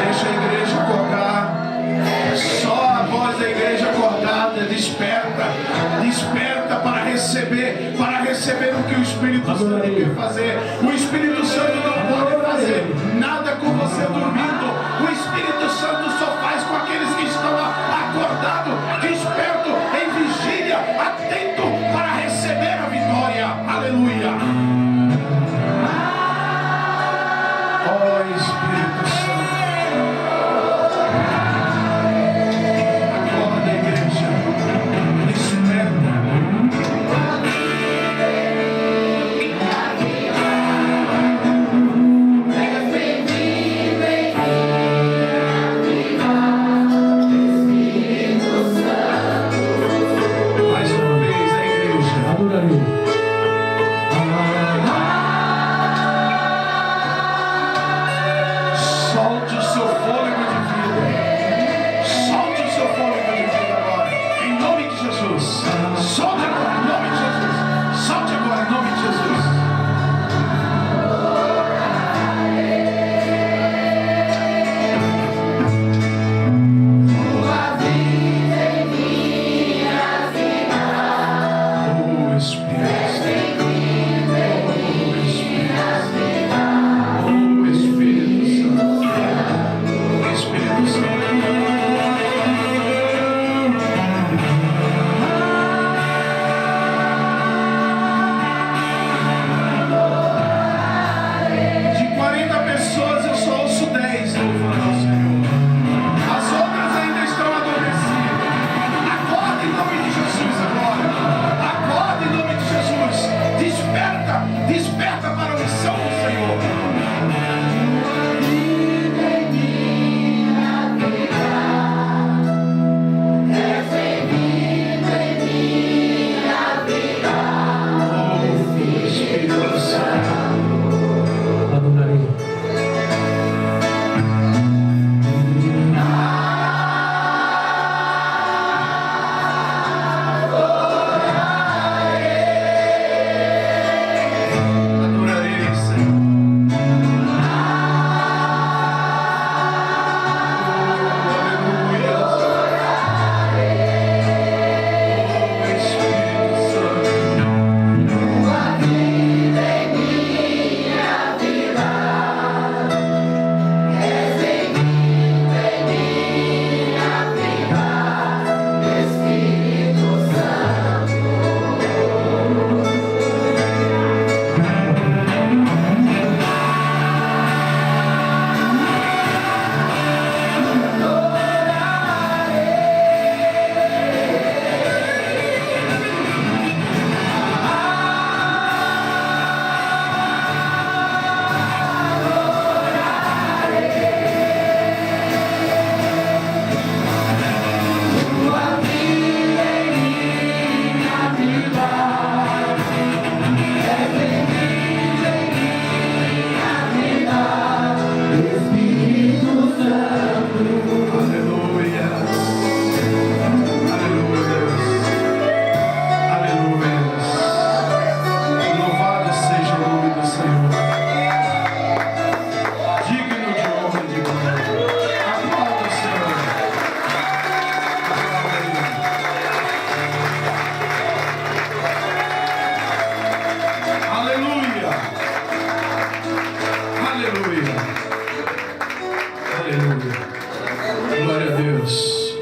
Deixa a igreja acordar. Só a voz da igreja acordada desperta. Desperta para receber o que o Espírito Santo quer fazer. O Espírito Santo não pode fazer nada com você dormindo. O Espírito Santo só faz com aqueles que estão acordados, desperto, em vigília, atento para receber a vitória. Aleluia.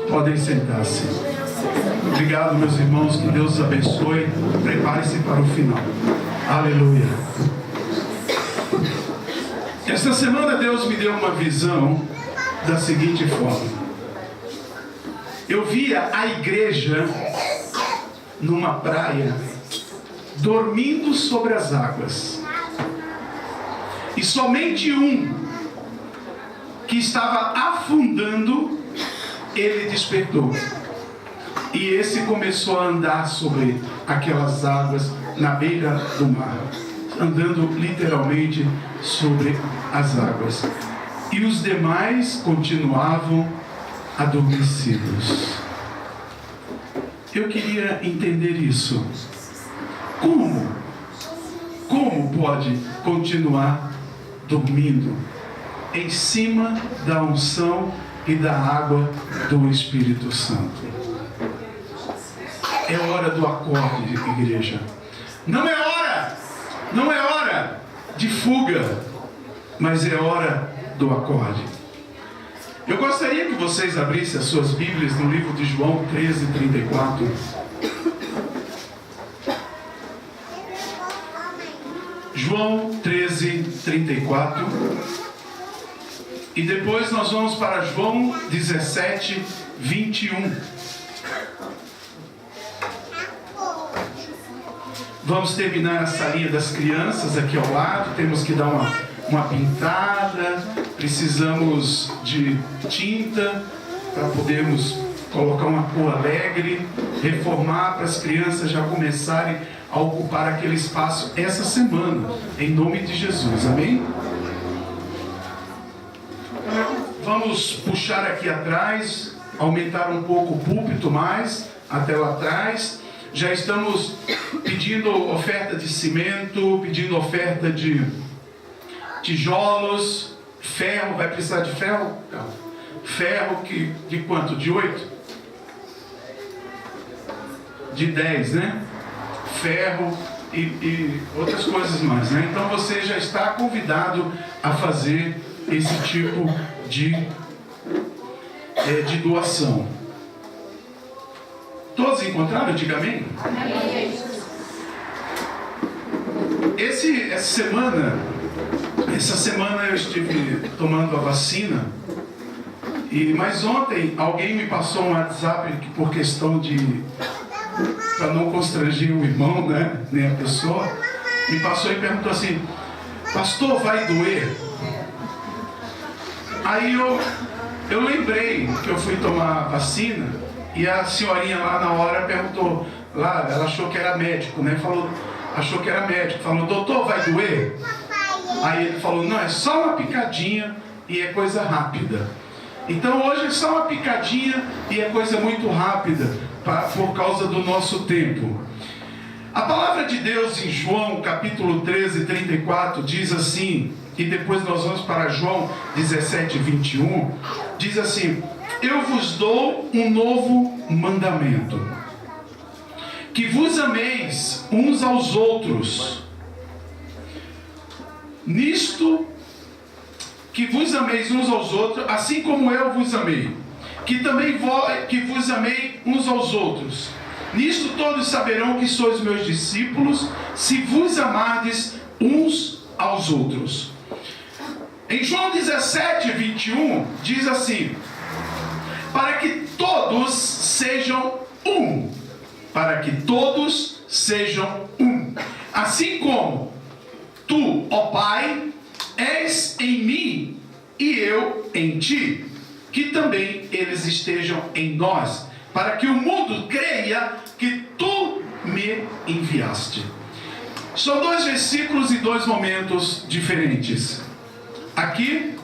Podem sentar-se. Obrigado, meus irmãos, que Deus os abençoe. Prepare-se para o final. Aleluia. Esta semana Deus me deu uma visão da seguinte forma. Eu via a igreja numa praia, dormindo sobre as águas. E somente um, que estava afundando, ele despertou. E esse começou a andar sobre aquelas águas na beira do mar, andando literalmente sobre as águas. E os demais continuavam adormecidos. Eu queria entender isso. Como pode continuar dormindo em cima da unção e da água do Espírito Santo? É hora do acorde, igreja. Não é hora de fuga, mas é hora do acorde. Eu gostaria que vocês abrissem as suas Bíblias no livro de João 13:34. João 13:34. E depois nós vamos para João 17:21. Vamos terminar a salinha das crianças aqui ao lado. Temos que dar uma pintada. Precisamos de tinta para podermos colocar uma cor alegre, reformar para as crianças já começarem a ocupar aquele espaço essa semana, em nome de Jesus, amém? Vamos puxar aqui atrás, aumentar um pouco o púlpito mais, até lá atrás. Já estamos pedindo oferta de cimento, pedindo oferta de tijolos, ferro. Vai precisar de ferro? Ferro de quanto? De 8? De 10, né? Ferro e outras coisas mais, né? Então você já está convidado a fazer esse tipo de doação. Todos encontraram? Diga amém. Amém. Essa semana eu estive tomando a vacina. Mas ontem alguém me passou um WhatsApp por questão para não constranger o irmão, né? Nem a pessoa. Me passou e perguntou assim: pastor, vai doer? Aí eu lembrei que eu fui tomar a vacina. E a senhorinha lá na hora perguntou, lá, ela achou que era médico, né? Achou que era médico. Falou, doutor, vai doer? Aí ele falou, não, é só uma picadinha e é coisa rápida. Então hoje é só uma picadinha e é coisa muito rápida, por causa do nosso tempo. A palavra de Deus em João capítulo 13:34 diz assim, e depois nós vamos para João 17:21, diz assim: eu vos dou um novo mandamento, que vos ameis uns aos outros. Nisto, que vos ameis uns aos outros, assim como eu vos amei. Que também que vos amei uns aos outros. Nisto todos saberão que sois meus discípulos, se vos amardes uns aos outros. Em João 17:21, diz assim: para que todos sejam um. Para que todos sejam um. Assim como tu, ó Pai, és em mim e eu em ti, que também eles estejam em nós, para que o mundo creia que tu me enviaste. São dois versículos e dois momentos diferentes. Aqui,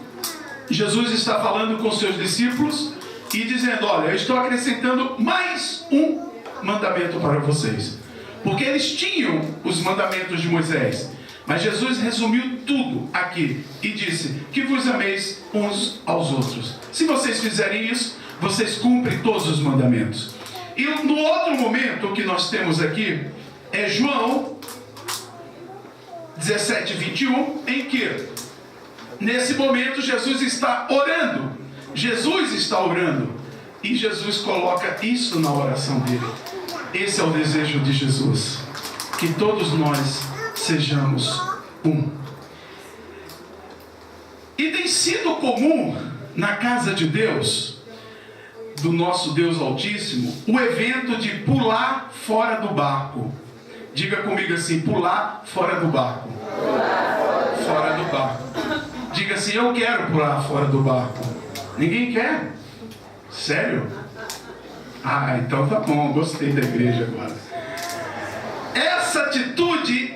Jesus está falando com seus discípulos e dizendo: olha, eu estou acrescentando mais um mandamento para vocês. Porque eles tinham os mandamentos de Moisés, mas Jesus resumiu tudo aqui e disse: que vos ameis uns aos outros. Se vocês fizerem isso, vocês cumprem todos os mandamentos. E no outro momento que nós temos aqui é João 17:21, em que nesse momento Jesus está orando. Jesus está orando e Jesus coloca isso na oração dele. Esse é o desejo de Jesus, que todos nós sejamos um. E tem sido comum na casa de Deus, do nosso Deus Altíssimo, o evento de pular fora do barco. Diga comigo assim: pular fora do barco. Fora do barco. Diga assim: eu quero pular fora do barco. Ninguém quer? Sério? Ah, então tá bom, gostei da igreja agora. Essa atitude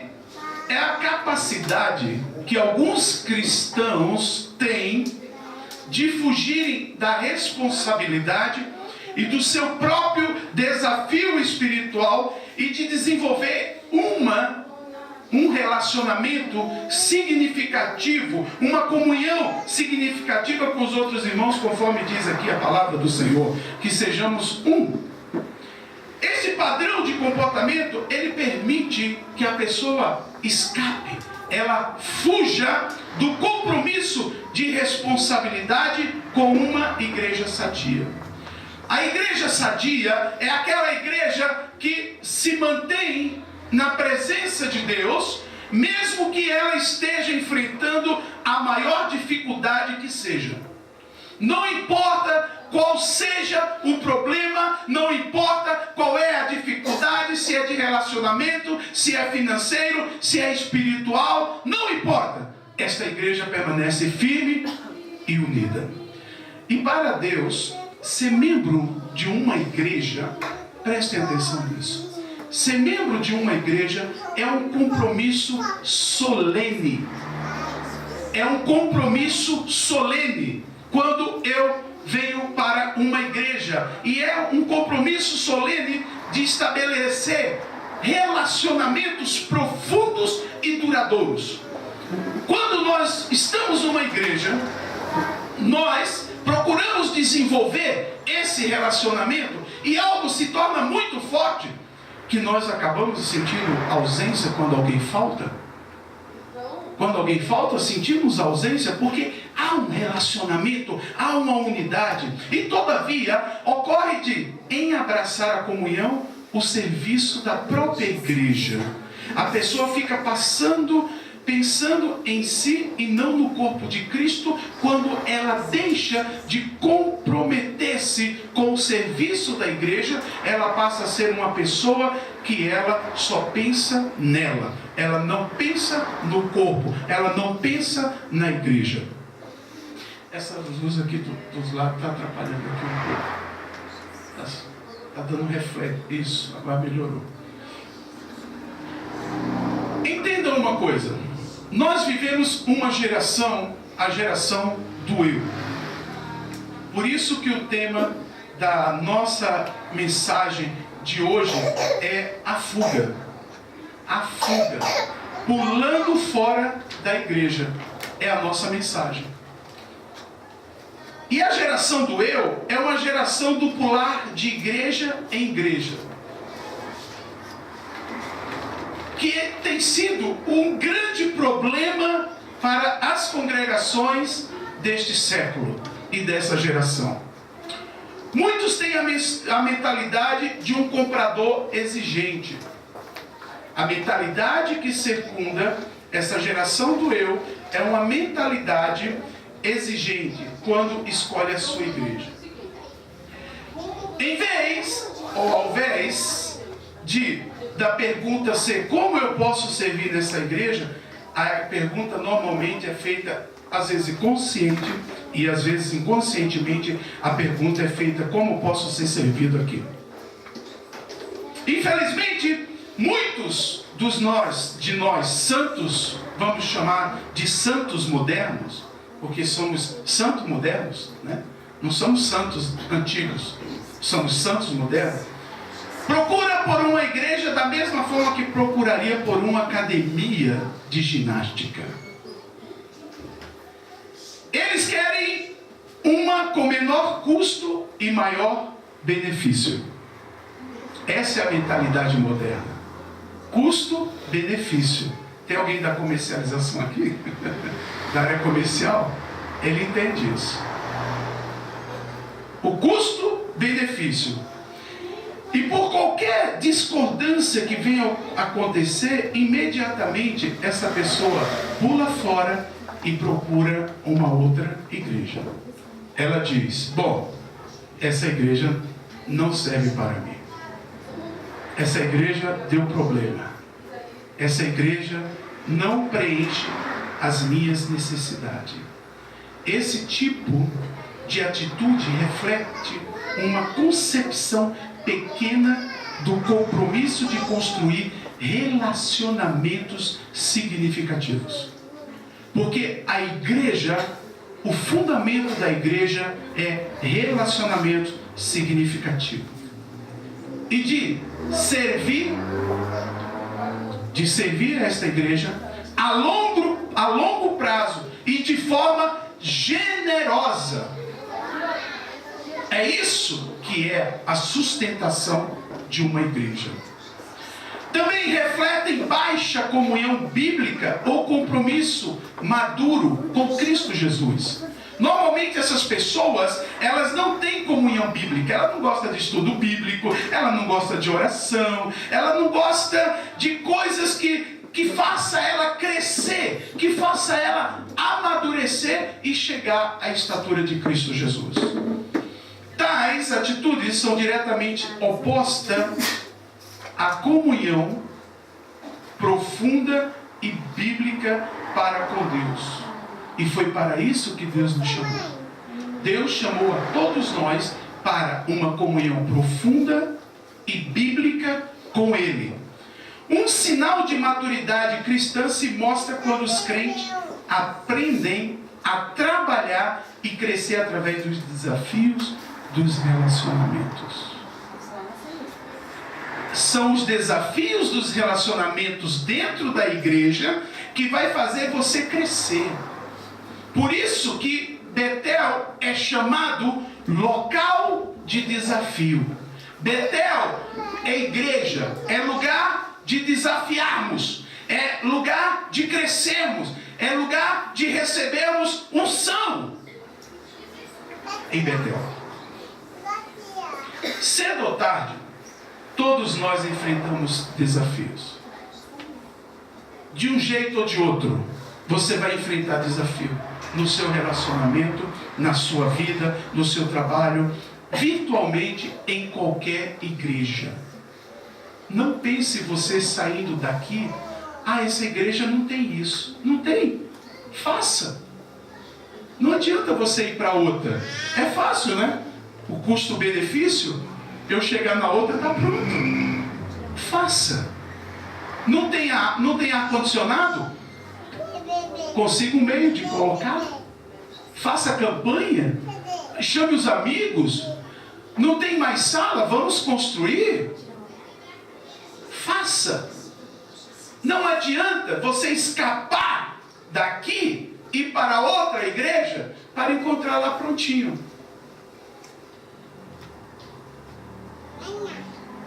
é a capacidade que alguns cristãos têm de fugirem da responsabilidade e do seu próprio desafio espiritual e de desenvolver um relacionamento significativo, uma comunhão significativa com os outros irmãos, conforme diz aqui a palavra do Senhor, que sejamos um. Esse padrão de comportamento, ele permite que a pessoa escape, ela fuja do compromisso de responsabilidade com uma igreja sadia. A igreja sadia é aquela igreja que se mantém na presença de Deus, mesmo que ela esteja enfrentando a maior dificuldade que seja. Não importa qual seja o problema, não importa qual é a dificuldade, se é de relacionamento, se é financeiro, se é espiritual, não importa. Esta igreja permanece firme e unida. E para Deus, ser membro de uma igreja, prestem atenção nisso, ser membro de uma igreja é um compromisso solene. É um compromisso solene. Quando eu venho para uma igreja, e é um compromisso solene de estabelecer relacionamentos profundos e duradouros. Quando nós estamos numa igreja, nós procuramos desenvolver esse relacionamento e algo se torna muito forte, que nós acabamos sentindo ausência quando alguém falta. Quando alguém falta, sentimos ausência porque há um relacionamento, há uma unidade. E todavia, ocorre em abraçar a comunhão, o serviço da própria igreja. A pessoa fica pensando em si e não no corpo de Cristo, quando ela deixa de comprometer-se com o serviço da igreja. Ela passa a ser uma pessoa que ela só pensa nela, ela não pensa no corpo, ela não pensa na igreja. Essa luz aqui dos lados está atrapalhando aqui um pouco, está dando reflexo. Isso, agora melhorou. Entendam uma coisa, nós vivemos uma geração, a geração do eu. Por isso que o tema da nossa mensagem de hoje é a fuga. A fuga. Pulando fora da igreja. É a nossa mensagem. E a geração do eu é uma geração do pular de igreja em igreja. Que tem sido um grande problema para as congregações deste século e dessa geração. Muitos têm a mentalidade de um comprador exigente. A mentalidade que circunda essa geração do eu é uma mentalidade exigente quando escolhe a sua igreja. Ao invés da pergunta ser como eu posso servir nessa igreja, a pergunta normalmente é feita, às vezes consciente e às vezes inconscientemente, a pergunta é feita: como posso ser servido aqui? Infelizmente, muitos de nós santos, vamos chamar de santos modernos, porque somos santos modernos, né? Não somos santos antigos, somos santos modernos. Procura por uma igreja da mesma forma que procuraria por uma academia de ginástica. Eles querem uma com menor custo e maior benefício. Essa é a mentalidade moderna. Custo-benefício. Tem alguém da comercialização aqui? Da área comercial? Ele entende isso. O custo-benefício. E por qualquer discordância que venha a acontecer, imediatamente essa pessoa pula fora e procura uma outra igreja. ela diz: bom, essa igreja não serve para mim. Essa igreja deu problema. Essa igreja não preenche as minhas necessidades. Esse tipo de atitude reflete uma concepção pequena do compromisso de construir relacionamentos significativos. Porque a igreja, o fundamento da igreja é relacionamento significativo. E de servir a esta igreja a longo prazo e de forma generosa. É isso que é a sustentação de uma igreja. Também refletem baixa comunhão bíblica ou compromisso maduro com Cristo Jesus. Normalmente essas pessoas, elas não têm comunhão bíblica, ela não gosta de estudo bíblico, ela não gosta de oração, ela não gosta de coisas que faça ela crescer, que faça ela amadurecer e chegar à estatura de Cristo Jesus. Tais atitudes são diretamente opostas à comunhão profunda e bíblica para com Deus. E foi para isso que Deus nos chamou. Deus chamou a todos nós para uma comunhão profunda e bíblica com Ele. Um sinal de maturidade cristã se mostra quando os crentes aprendem a trabalhar e crescer através dos desafios dos relacionamentos. São os desafios dos relacionamentos dentro da igreja que vai fazer você crescer. Por isso que Betel é chamado local de desafio. Betel é igreja, é lugar de desafiarmos, é lugar de crescermos, é lugar de recebermos unção em Betel. Cedo ou tarde, todos nós enfrentamos desafios. De um jeito ou de outro, você vai enfrentar desafio no seu relacionamento, na sua vida, no seu trabalho, virtualmente em qualquer igreja. Não pense você saindo daqui: essa igreja não tem isso. Não tem. Faça. Não adianta você ir para outra. É fácil, né? O custo-benefício, eu chegar na outra, está pronto. Faça. Não tem ar-condicionado? Consiga um meio de colocar. Faça campanha. Chame os amigos. Não tem mais sala? Vamos construir. Faça. Não adianta você escapar daqui e ir para outra igreja para encontrar lá prontinho.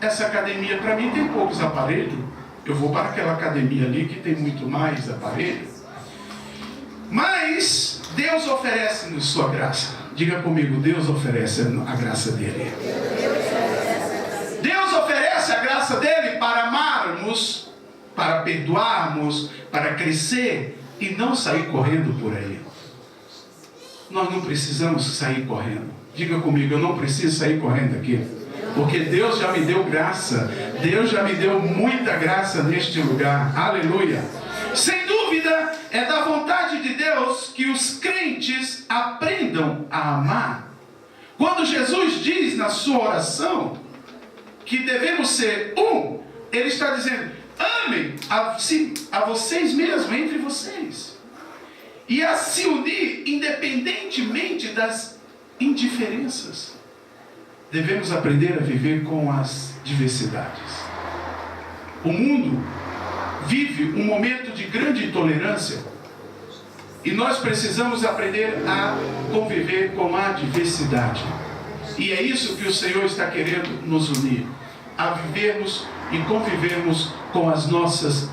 Essa academia para mim tem poucos aparelhos. Eu vou para aquela academia ali que tem muito mais aparelhos. Mas Deus oferece-nos sua graça. Diga comigo: Deus oferece a graça dele. Deus oferece a graça dele para amarmos, para perdoarmos, para crescer e não sair correndo por aí. Nós não precisamos sair correndo. Diga comigo: eu não preciso sair correndo aqui, porque Deus já me deu graça. Deus já me deu muita graça neste lugar. Aleluia. Sem dúvida, é da vontade de Deus que os crentes aprendam a amar. Quando Jesus diz na sua oração que devemos ser um, Ele está dizendo: amem a vocês mesmos, entre vocês, e a se unir independentemente das indiferenças. Devemos aprender a viver com as diversidades. O mundo vive um momento de grande intolerância e nós precisamos aprender a conviver com a diversidade. E é isso que o Senhor está querendo nos unir, a vivermos e convivermos com as nossas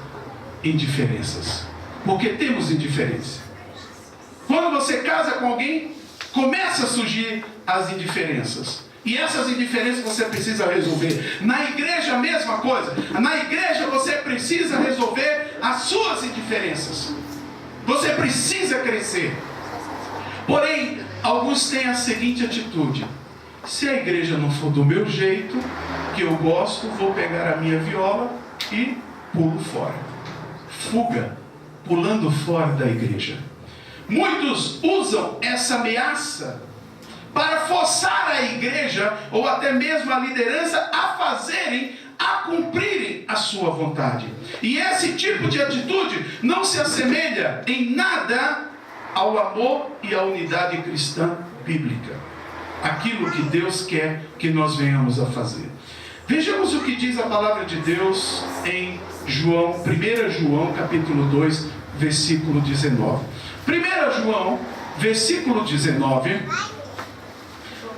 indiferenças. Porque temos indiferença. Quando você casa com alguém, começa a surgir as indiferenças. E essas indiferenças você precisa resolver. Na igreja a mesma coisa. Na igreja você precisa resolver as suas indiferenças. Você precisa crescer. Porém, Alguns têm a seguinte atitude: se a igreja não for do meu jeito, que eu gosto, vou pegar a minha viola e pulo fora. Fuga, pulando fora da igreja. Muitos usam essa ameaça para forçar a igreja, ou até mesmo a liderança, a cumprirem a sua vontade. E esse tipo de atitude não se assemelha em nada ao amor e à unidade cristã bíblica. Aquilo que Deus quer que nós venhamos a fazer. Vejamos o que diz a palavra de Deus em 1 João capítulo 2, versículo 19. 1 João, versículo 19.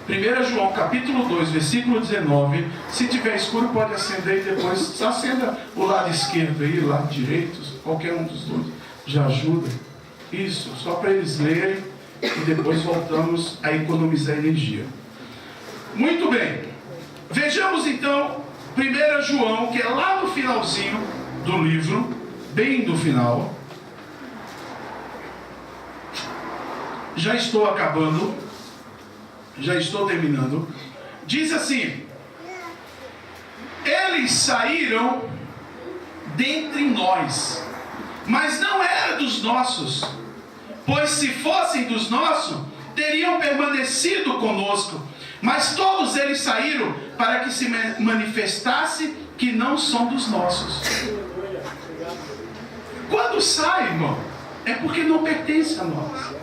1 João capítulo 2, versículo 19. Se tiver escuro pode acender e depois acenda o lado esquerdo aí, o lado direito, qualquer um dos dois já ajuda. Isso, só para eles lerem e depois voltamos a economizar energia. Muito bem, vejamos então 1 João, que é lá no finalzinho do livro, bem no final. Já estou acabando, já estou terminando. Diz assim: eles saíram dentre nós, mas não era dos nossos, pois se fossem dos nossos, teriam permanecido conosco. Mas todos eles saíram para que se manifestasse que não são dos nossos. Quando sai, irmão, é porque não pertence a nós.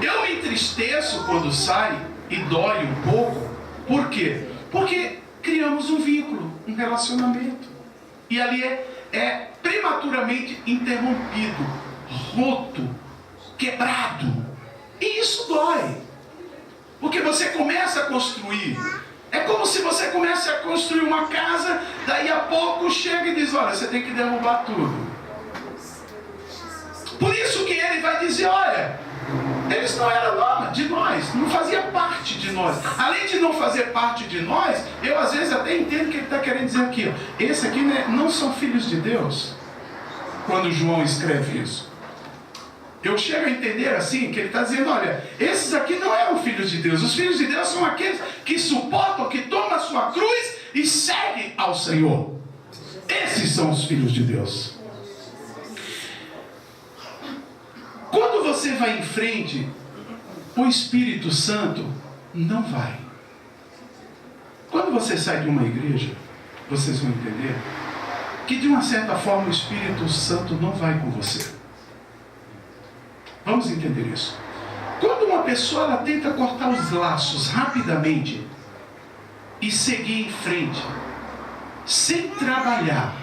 Eu me entristeço quando sai e dói um pouco. Por quê? Porque criamos um vínculo, um relacionamento. E ali é prematuramente interrompido, roto, quebrado. E isso dói. Porque você começa a construir. É como se você começa a construir uma casa, daí a pouco chega e diz: olha, você tem que derrubar tudo. Por isso que ele vai dizer: olha, eles não eram de nós, não fazia parte de nós. Além de não fazer parte de nós, eu às vezes até entendo que ele está querendo dizer aqui, ó, esse aqui, né, não são filhos de Deus. Quando João escreve isso, eu chego a entender assim, que ele está dizendo: olha, esses aqui não eram filhos de Deus. Os filhos de Deus são aqueles que suportam, que tomam a sua cruz e seguem ao Senhor. Esses são os filhos de Deus. Quando você vai em frente, o Espírito Santo não vai. Quando você sai de uma igreja, vocês vão entender que de uma certa forma o Espírito Santo não vai com você. Vamos entender isso. Quando uma pessoa ela tenta cortar os laços rapidamente e seguir em frente, sem trabalhar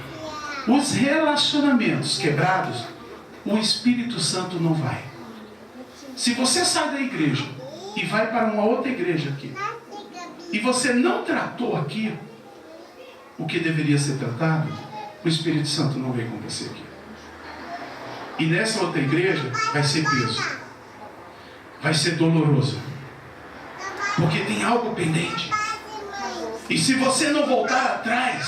os relacionamentos quebrados, o Espírito Santo não vai. Se você sai da igreja e vai para uma outra igreja aqui, e você não tratou aqui o que deveria ser tratado, o Espírito Santo não vem com você aqui. E nessa outra igreja vai ser peso, vai ser doloroso, porque tem algo pendente. E se você não voltar atrás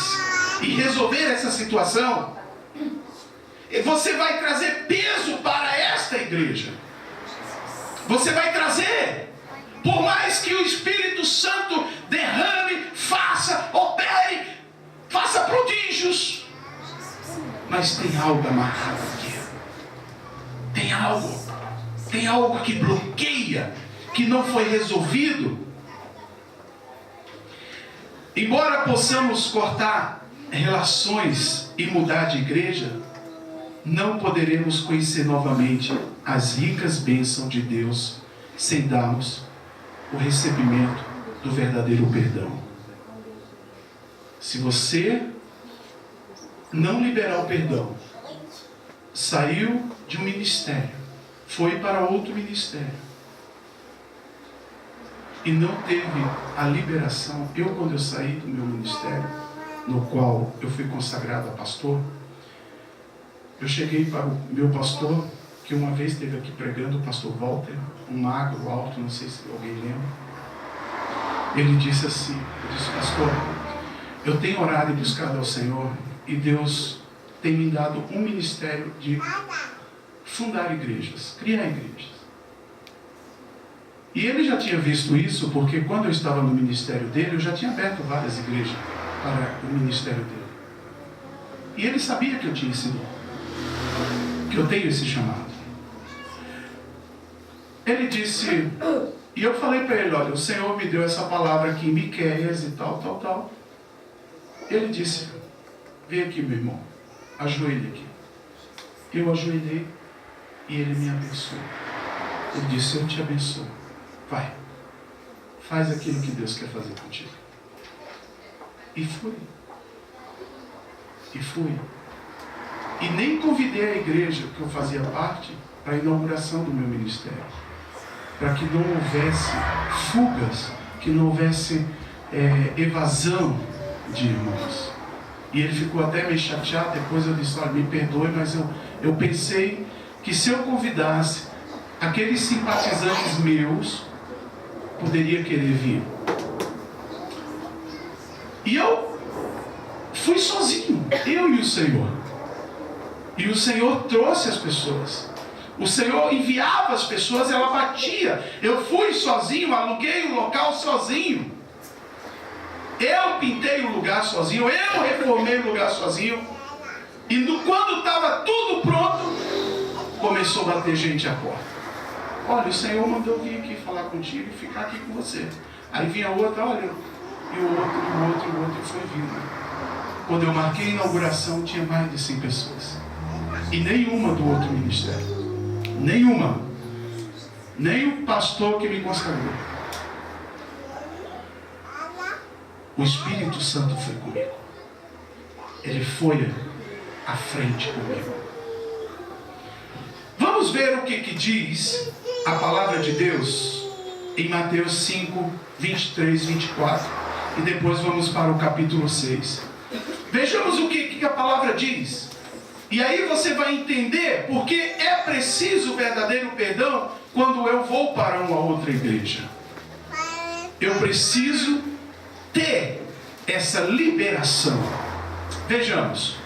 e resolver essa situação, você vai trazer peso para esta igreja. Você vai trazer, por mais que o Espírito Santo derrame, faça, opere, faça prodígios, mas tem algo amarrado aqui. Tem algo que bloqueia, que não foi resolvido. Embora possamos cortar relações e mudar de igreja, não poderemos conhecer novamente as ricas bênçãos de Deus sem darmos o recebimento do verdadeiro perdão. Se você não liberar o perdão, saiu de um ministério, foi para outro ministério e não teve a liberação. Quando eu saí do meu ministério, no qual eu fui consagrado a pastor, eu cheguei para o meu pastor, que uma vez esteve aqui pregando, o pastor Walter, um magro, alto, não sei se alguém lembra. Ele disse assim: eu disse: pastor, eu tenho orado e buscado ao Senhor, e Deus tem me dado um ministério de fundar igrejas, criar igrejas. E ele já tinha visto isso, porque quando eu estava no ministério dele, eu já tinha aberto várias igrejas para o ministério dele. E ele sabia que eu tinha esse dom, que eu tenho esse chamado. Ele disse, e eu falei para ele, olha, o Senhor me deu essa palavra aqui em Miqueias e tal. Ele disse, vem aqui, meu irmão, ajoelhe aqui. Eu ajoelhei e ele me abençoou. Ele disse, eu te abençoo. Vai, faz aquilo que Deus quer fazer contigo. E fui. E nem convidei a igreja que eu fazia parte para a inauguração do meu ministério. Para que não houvesse fugas, que não houvesse evasão de irmãos. E ele ficou até meio chateado. Depois eu disse, olha, me perdoe, mas eu pensei que se eu convidasse aqueles simpatizantes meus, poderia querer vir. E eu fui sozinho, eu e o Senhor. E o Senhor trouxe as pessoas. O Senhor enviava as pessoas, ela batia. Eu fui sozinho, aluguei o local sozinho. Eu pintei o lugar sozinho, eu reformei o lugar sozinho. E quando estava tudo pronto, começou a bater gente à porta. Olha, o Senhor mandou vir aqui falar contigo e ficar aqui com você. Aí vinha outra, olha, e o outro, e foi vindo. Quando eu marquei a inauguração, tinha mais de 100 pessoas. E nenhuma do outro ministério. Nenhuma. Nem o pastor que me consagrou. O Espírito Santo foi comigo. Ele foi à frente comigo. Vamos ver o que diz a palavra de Deus em Mateus 5, 23, 24. E depois vamos para o capítulo 6. Vejamos o que a palavra diz. E aí você vai entender porque é preciso verdadeiro perdão quando eu vou para uma outra igreja. Eu preciso ter essa liberação. Vejamos.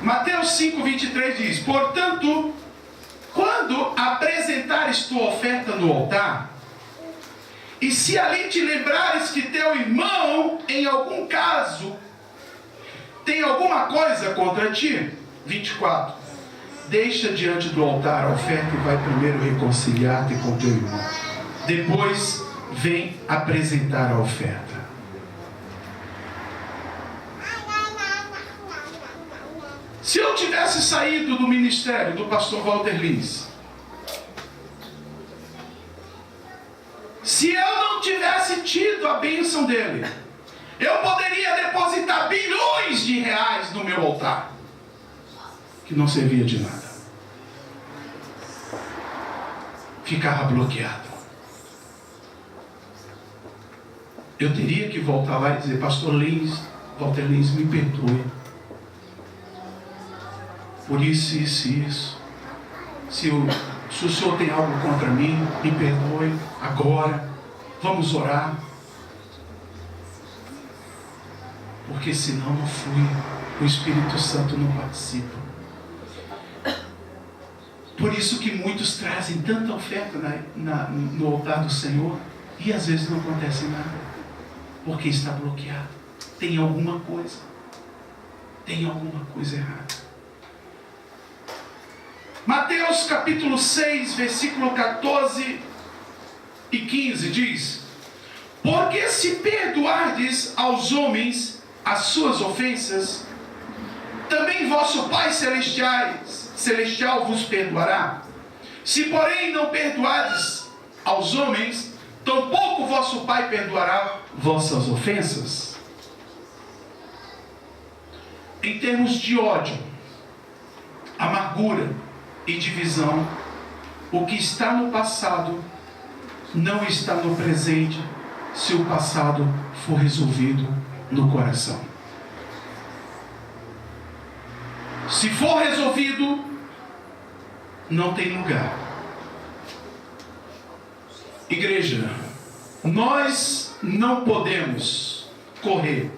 Mateus 5, 23 diz, portanto, quando apresentares tua oferta no altar, e se ali te lembrares que teu irmão, em algum caso, tem alguma coisa contra ti, 24, deixa diante do altar a oferta e vai primeiro reconciliar-te com teu irmão. Depois, vem apresentar a oferta. Se eu tivesse saído do ministério do pastor Walter Lins, se eu não tivesse tido a bênção dele, eu poderia depositar bilhões de reais no meu altar, que não servia de nada. Ficava bloqueado. Eu teria que voltar lá e dizer, pastor Lins, Walter Lins, me perdoe. Por isso, isso. Se o senhor tem algo contra mim, me perdoe agora. Vamos orar. Porque senão não flui. O Espírito Santo não participa. Por isso que muitos trazem tanta oferta no altar do Senhor e às vezes não acontece nada. Porque está bloqueado. Tem alguma coisa. Tem alguma coisa errada. Mateus capítulo 6, versículo 14 e 15 diz, porque se perdoardes aos homens as suas ofensas, também vosso Pai celestial vos perdoará. Se porém não perdoardes aos homens, tampouco vosso Pai perdoará vossas ofensas. Em termos de ódio, amargura e divisão, o que está no passado não está no presente se o passado for resolvido no coração. Se for resolvido, não tem lugar. Igreja, nós não podemos correr,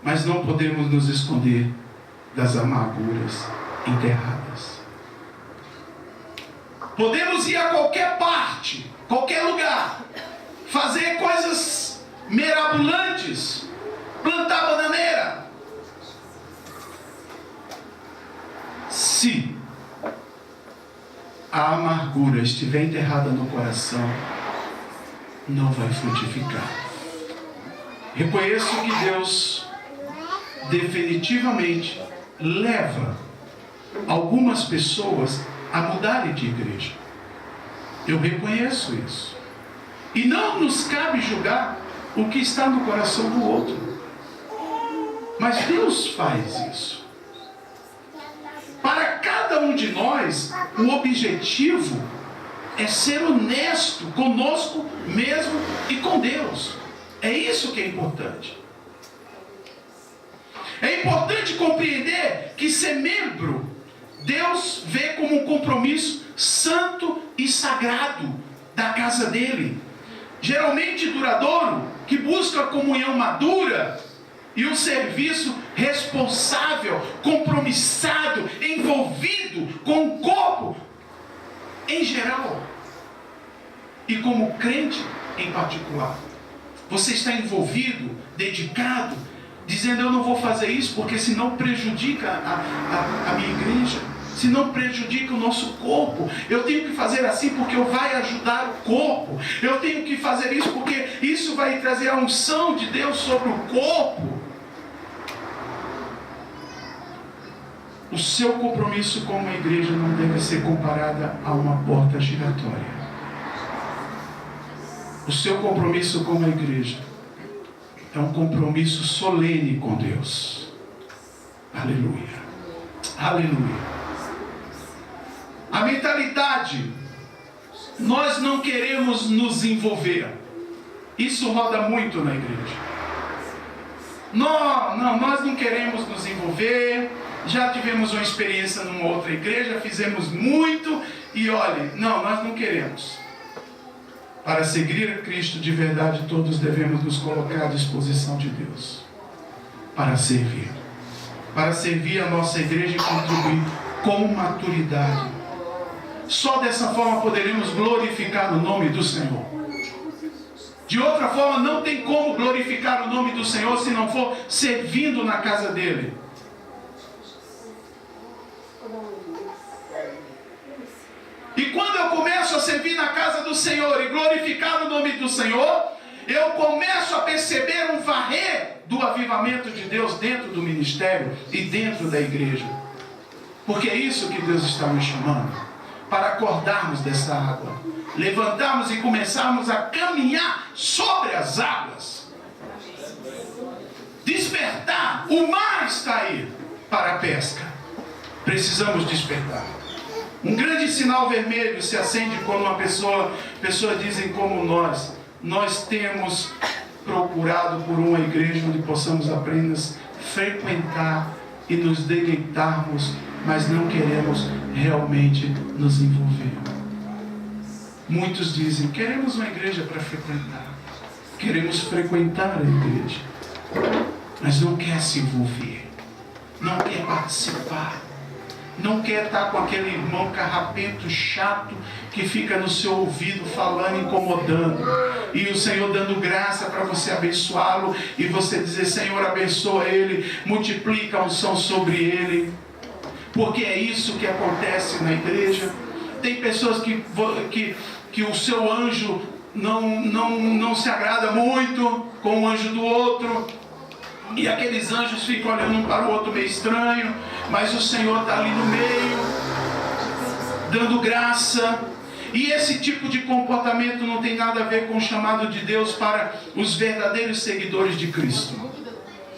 mas não podemos nos esconder das amarguras enterradas. Podemos ir a qualquer parte, qualquer lugar, fazer coisas mirabolantes, plantar bananeira. Se a amargura estiver enterrada no coração, não vai frutificar. Reconheço que Deus definitivamente leva algumas pessoas a mudarem de igreja. Eu reconheço isso. E não nos cabe julgar o que está no coração do outro. Mas Deus faz isso. Para cada um de nós, o objetivo é ser honesto conosco mesmo e com Deus. É isso que é importante. É importante compreender que ser membro, Deus vê como um compromisso santo e sagrado da casa dele. Geralmente duradouro, que busca a comunhão madura e um serviço responsável, compromissado, envolvido com o corpo em geral e como crente em particular. Você está envolvido, dedicado, dizendo: eu não vou fazer isso porque senão prejudica a minha igreja, senão prejudica o nosso corpo. Eu tenho que fazer assim porque vai ajudar o corpo. Eu tenho que fazer isso porque isso vai trazer a unção de Deus sobre o corpo. O seu compromisso com uma igreja não deve ser comparado a uma porta giratória. O seu compromisso com uma igreja é um compromisso solene com Deus. Aleluia. Aleluia. A mentalidade: nós não queremos nos envolver. Isso roda muito na igreja. Nós não queremos nos envolver. Já tivemos uma experiência numa outra igreja, fizemos muito e olhe, nós não queremos. Para seguir a Cristo de verdade, todos devemos nos colocar à disposição de Deus para servir. Para servir a nossa igreja e contribuir com maturidade. Só dessa forma poderemos glorificar o nome do Senhor. De outra forma, não tem como glorificar o nome do Senhor se não for servindo na casa dele. E quando eu começo a servir na casa do Senhor e glorificar o nome do Senhor, eu começo a perceber um varrer do avivamento de Deus dentro do ministério e dentro da igreja. Porque é isso que Deus está nos chamando, para acordarmos dessa água, levantarmos e começarmos a caminhar sobre as águas, despertar. O mar está aí para a pesca, precisamos despertar. Um grande sinal vermelho se acende quando pessoas dizem como nós temos procurado por uma igreja onde possamos apenas frequentar e nos deleitarmos, mas não queremos realmente nos envolver. Muitos dizem: queremos uma igreja para frequentar, queremos frequentar a igreja, mas não quer se envolver, não quer participar, não quer estar com aquele irmão carrapento chato que fica no seu ouvido falando, incomodando, e o Senhor dando graça para você abençoá-lo, e você dizer: Senhor, abençoa ele, multiplica a unção sobre ele. Porque é isso que acontece na igreja. Tem pessoas que o seu anjo não se agrada muito com o anjo do outro, e aqueles anjos ficam olhando um para o outro meio estranho, mas o Senhor está ali no meio, dando graça. E esse tipo de comportamento não tem nada a ver com o chamado de Deus para os verdadeiros seguidores de Cristo.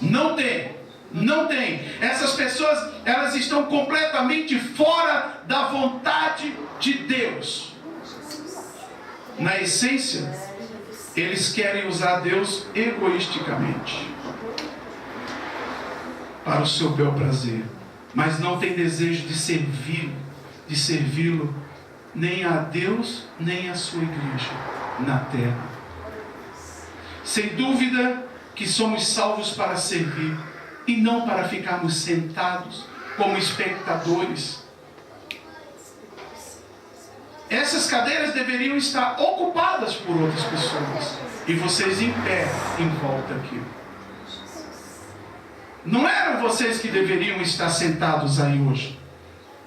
Não tem. Não tem. Essas pessoas, elas estão completamente fora da vontade de Deus. Na essência, eles querem usar Deus egoisticamente, para o seu bel prazer, mas não tem desejo de servi-lo, nem a Deus, nem a sua igreja na terra. Sem dúvida que somos salvos para servir, e não para ficarmos sentados como espectadores. essas cadeiras deveriam estar ocupadas por outras pessoas. E vocês em pé, em volta aqui. Não eram vocês que deveriam estar sentados aí hoje.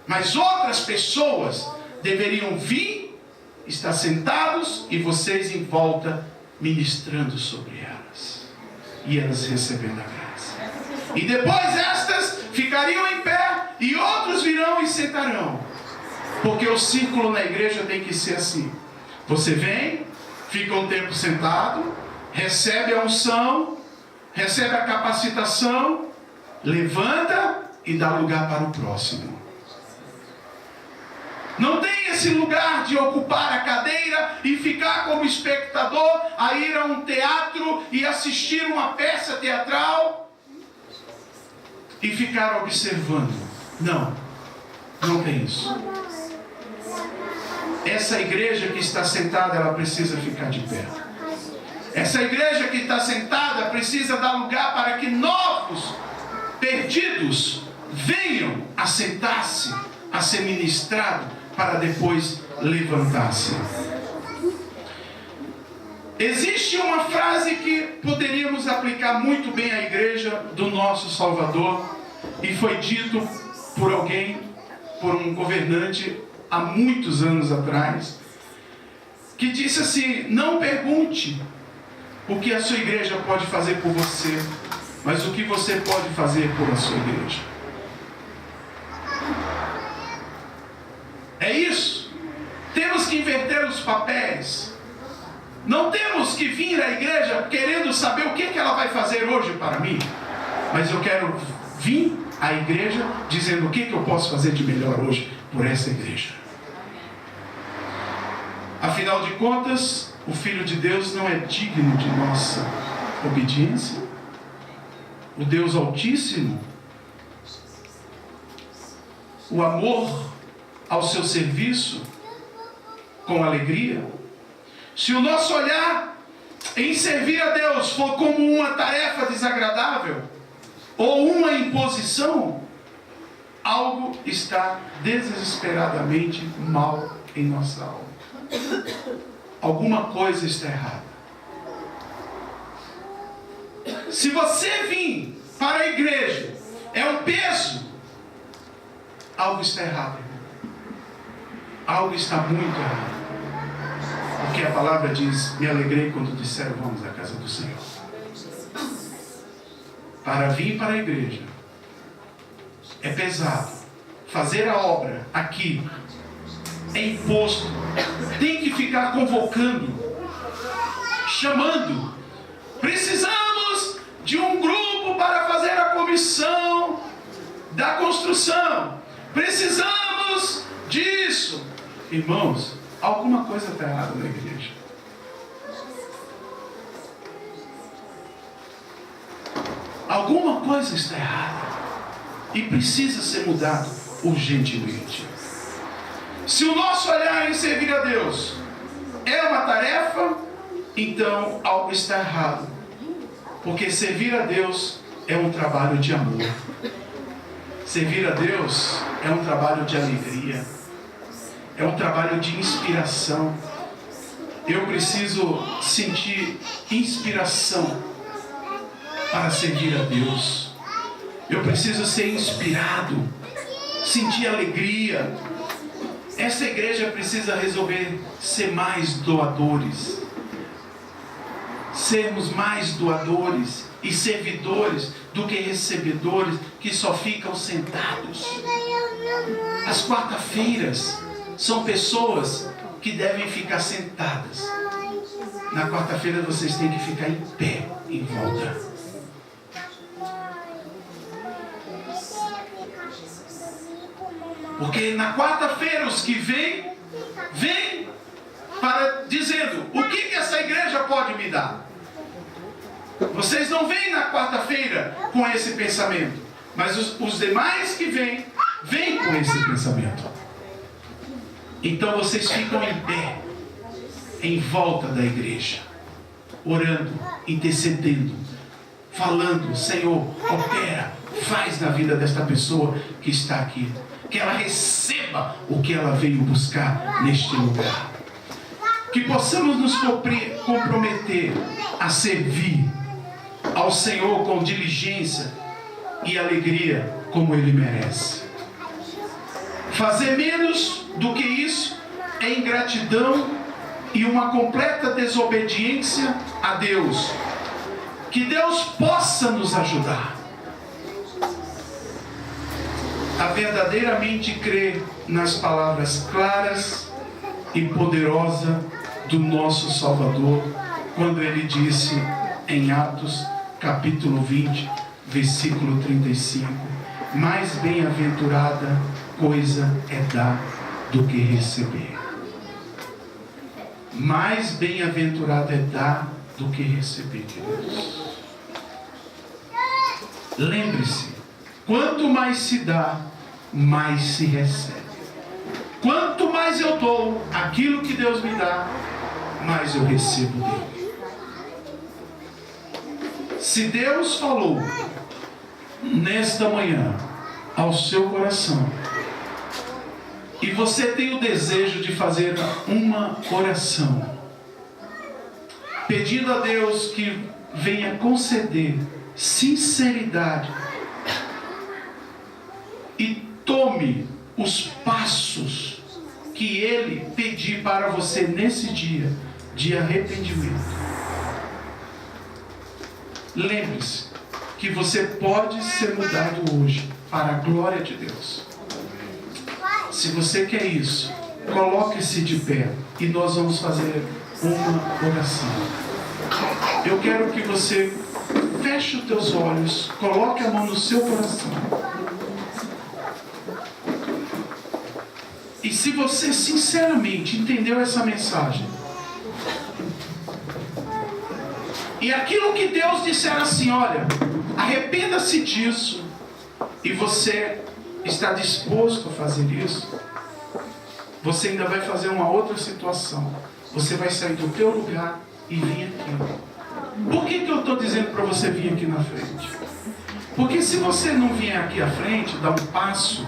Mas outras pessoas deveriam vir, estar sentados e vocês em volta ministrando sobre elas. E elas recebendo a graça. E depois estas ficariam em pé e outros virão e sentarão. Porque o círculo na igreja tem que ser assim. Você vem, fica um tempo sentado, recebe a unção, recebe a capacitação, levanta e dá lugar para o próximo. Não tem esse lugar de ocupar a cadeira e ficar como espectador, a ir a um teatro e assistir uma peça teatral e ficar observando. Não, não tem isso. Essa igreja que está sentada, ela precisa ficar de pé. Essa igreja que está sentada precisa dar lugar para que novos perdidos venham a sentar-se, a ser ministrados, para depois levantar-se. Existe uma frase que poderíamos aplicar muito bem à igreja do nosso Salvador, e foi dito por alguém, por um governante há muitos anos atrás, que disse assim: não pergunte o que a sua igreja pode fazer por você, mas o que você pode fazer por a sua igreja. É isso. Temos que inverter os papéis. Não temos que vir à igreja querendo saber o que ela vai fazer hoje para mim, mas eu quero vir à igreja dizendo o que eu posso fazer de melhor hoje por essa igreja. Afinal de contas, o Filho de Deus não é digno de nossa obediência. O Deus Altíssimo, o amor ao seu serviço com alegria. Se o nosso olhar em servir a Deus for como uma tarefa desagradável ou uma imposição, algo está desesperadamente mal em nossa alma. Alguma coisa está errada. Se você vir para a igreja é um peso, algo está errado. Algo está muito errado. Porque a palavra diz: me alegrei quando disseram vamos à casa do Senhor. Para vir para a igreja é pesado. Fazer a obra aqui é imposto. Tem que ficar convocando, chamando. Precisamos de um grupo para fazer a comissão da construção. Precisamos disso. Irmãos, alguma coisa está errada na igreja. Alguma coisa está errada e precisa ser mudado urgentemente. Se o nosso olhar em servir a Deus é uma tarefa, então algo está errado. Porque servir a Deus é um trabalho de amor. Servir a Deus é um trabalho de alegria. É um trabalho de inspiração. Eu preciso sentir inspiração para servir a Deus. Eu preciso ser inspirado, sentir alegria. Essa igreja precisa resolver ser mais doadores. Sermos mais doadores e servidores do que recebedores que só ficam sentados. As quarta-feiras são pessoas que devem ficar sentadas. Na quarta-feira vocês têm que ficar em pé, em volta. Porque na quarta-feira os que vêm para dizendo: o que essa igreja pode me dar? Vocês não vêm na quarta-feira com esse pensamento, mas os demais que vêm com esse pensamento. Então vocês ficam em pé, em volta da igreja, orando, intercedendo, falando: Senhor, opera, Faz na vida desta pessoa que está aqui. Que ela receba o que ela veio buscar neste lugar. Que possamos nos comprometer a servir ao Senhor com diligência e alegria como Ele merece. Fazer menos do que isso é ingratidão e uma completa desobediência a Deus. Que Deus possa nos ajudar a verdadeiramente crer nas palavras claras e poderosas do nosso Salvador, quando Ele disse em Atos capítulo 20, versículo 35, mais bem-aventurada coisa é dar do que receber. Mais bem-aventurado é dar do que receber, queridos. Lembre-se, quanto mais se dá, mais se recebe. Quanto mais eu dou aquilo que Deus me dá, mais eu recebo dele. Se Deus falou nesta manhã ao seu coração, e você tem o desejo de fazer uma oração, pedindo a Deus que venha conceder sinceridade e tome os passos que Ele pedir para você nesse dia de arrependimento. Lembre-se que você pode ser mudado hoje para a glória de Deus. Se você quer isso, coloque-se de pé e nós vamos fazer uma oração. Eu quero que você feche os teus olhos, coloque a mão no seu coração. E se você sinceramente entendeu essa mensagem, e aquilo que Deus disser assim, olha, arrependa-se disso, e você está disposto a fazer isso, você ainda vai fazer uma outra situação. Você vai sair do teu lugar e vir aqui. Por que eu estou dizendo para você vir aqui na frente? Porque se você não vier aqui à frente, dar um passo,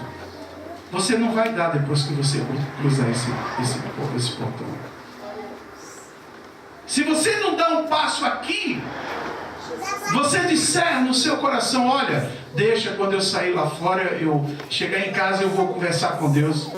você não vai dar depois que você cruzar esse portão. Se você não dá um passo aqui, você disser no seu coração, olha, deixa quando eu sair lá fora, eu chegar em casa, eu vou conversar com Deus.